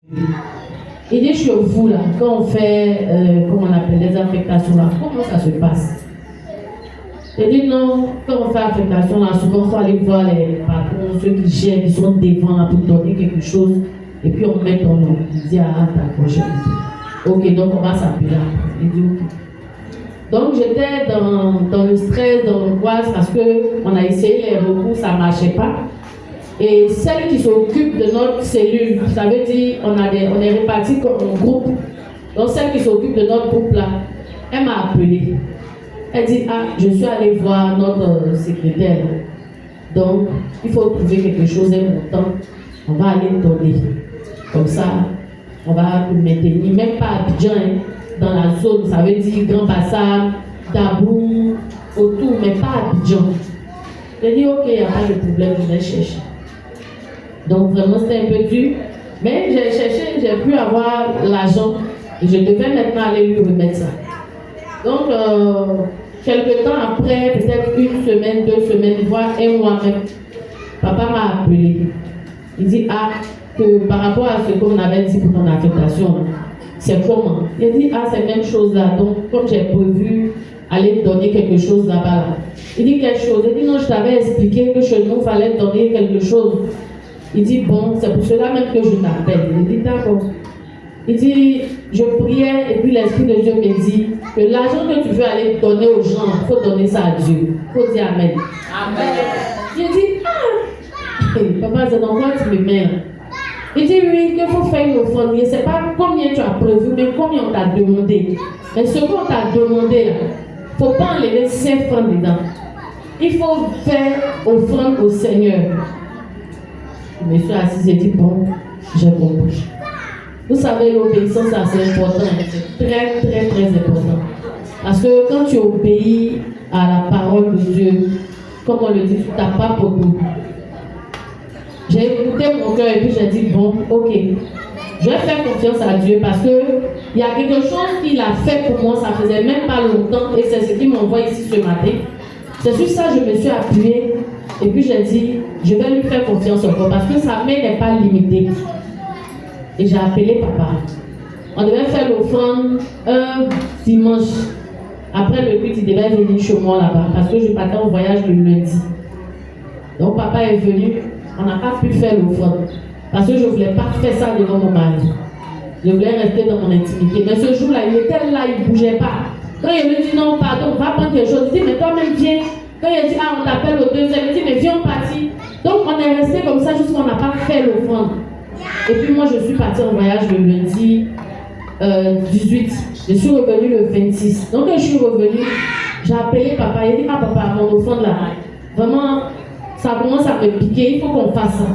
Il dit chez vous là, quand on fait, comment on appelle, les affectations là, comment ça se passe? Il dit non, quand on fait affectation là, souvent il faut aller voir les patrons, ceux qui gèrent, qui sont devant là pour donner quelque chose, et puis on met ton nom. Il dit ah d'accord, j'ai compris. Ok, donc on va s'appeler là. Il dit ok. Donc j'étais dans le stress, dans l'angoisse parce qu'on a essayé les recours, ça ne marchait pas. Et celle qui s'occupe de notre cellule, ça veut dire on est répartis en groupe. Donc celle qui s'occupe de notre groupe là, elle m'a appelé. Elle dit ah je suis allée voir notre secrétaire. Donc il faut trouver quelque chose et montant. On va aller donner. Comme ça, on va nous maintenir, même pas à Abidjan, hein, dans la zone, ça veut dire Grand Bassam, Dabou, autour, mais pas à Abidjan. J'ai dit ok, il n'y a pas de problème, je vais chercher. Donc vraiment c'était un peu dur, mais j'ai cherché, j'ai pu avoir l'argent et je devais maintenant aller lui remettre ça. Donc quelques temps après, peut-être une semaine, 2 semaines, voire un mois même, papa m'a appelé. Il dit ah, que par rapport à ce qu'on avait dit pour ton affectation, c'est comment? Il dit ah c'est la même chose là, donc comme j'ai prévu aller donner quelque chose là-bas là. Il dit quelque chose, il dit non je t'avais expliqué que chez nous il fallait donner quelque chose. Il dit bon c'est pour cela même que je t'appelle. Il dit d'accord. Il dit je priais et puis l'Esprit de Dieu me dit que l'argent que tu veux aller donner aux gens, il faut donner ça à Dieu. Il faut dire Amen. Amen. Il dit ah papa c'est dans quoi tu me mets là? Il dit oui, qu'il faut faire une offrande. Je ne sais pas combien tu as prévu, mais combien on t'a demandé. Mais ce qu'on t'a demandé, il ne faut pas enlever 5 francs dedans. Il faut faire offrande au Seigneur. Je me suis assise, j'ai dit bon, j'ai compris. Vous savez, l'obéissance, c'est important. C'est très, très, très important. Parce que quand tu obéis à la parole de Dieu, comme on le dit, tu n'as pas pour nous. J'ai écouté mon cœur et puis j'ai dit bon, ok, je vais faire confiance à Dieu parce que il y a quelque chose qu'il a fait pour moi, ça faisait même pas longtemps et c'est ce qu'il m'envoie ici ce matin. C'est sur ça que je me suis appuyée et puis j'ai dit je vais lui faire confiance encore parce que sa main n'est pas limitée. Et j'ai appelé papa. On devait faire l'offrande un dimanche. Après le culte, il devait venir chez moi là-bas parce que je partais en voyage le lundi. Donc papa est venu. On n'a pas pu faire l'offrande parce que je ne voulais pas faire ça devant mon mari. Je voulais rester dans mon intimité. Mais ce jour-là, il était là, il ne bougeait pas. Quand il me dit non, pardon, on va prendre quelque chose, il dit mais toi-même viens. Quand il dit ah, on t'appelle au deuxième, il dit mais viens, on partit. Donc on est resté comme ça jusqu'à ce qu'on n'a pas fait l'offrande. Et puis moi, je suis partie en voyage le lundi 18. Je suis revenue le 26. Donc quand je suis revenue, j'ai appelé papa. Il dit ah papa, mon offrande là, vraiment. Ça commence à me piquer, il faut qu'on fasse ça.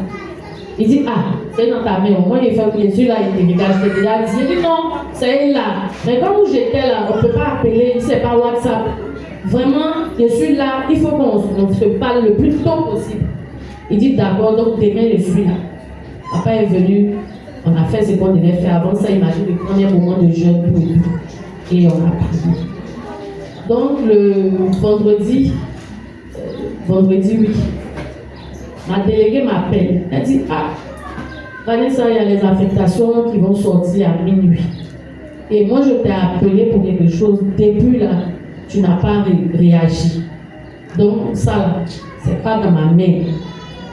Il dit, ah, c'est dans ta main, au moins il fait bien sûr là, il te regarde, je t'ai déjà dit. Il dit, non, c'est là. Mais comme j'étais là, on ne peut pas appeler, c'est pas WhatsApp. Vraiment, je suis là, il faut qu'on se parle le plus tôt possible. Il dit, d'accord, donc demain je suis là. Papa est venu, on a fait ce qu'on devait faire. Avant ça, imagine le premier moment de jeûne pour lui. Et on a parlé. Donc le vendredi 8. Ma déléguée m'appelle. Elle dit ah, Vanessa, il y a les affectations qui vont sortir à minuit. Et moi, je t'ai appelé pour quelque chose. Depuis là, tu n'as pas réagi. Donc, ça là, c'est pas dans ma main.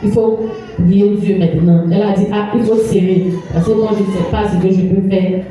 Il faut prier Dieu maintenant. Elle a dit ah, il faut serrer. Parce que moi, je ne sais pas ce que je peux faire.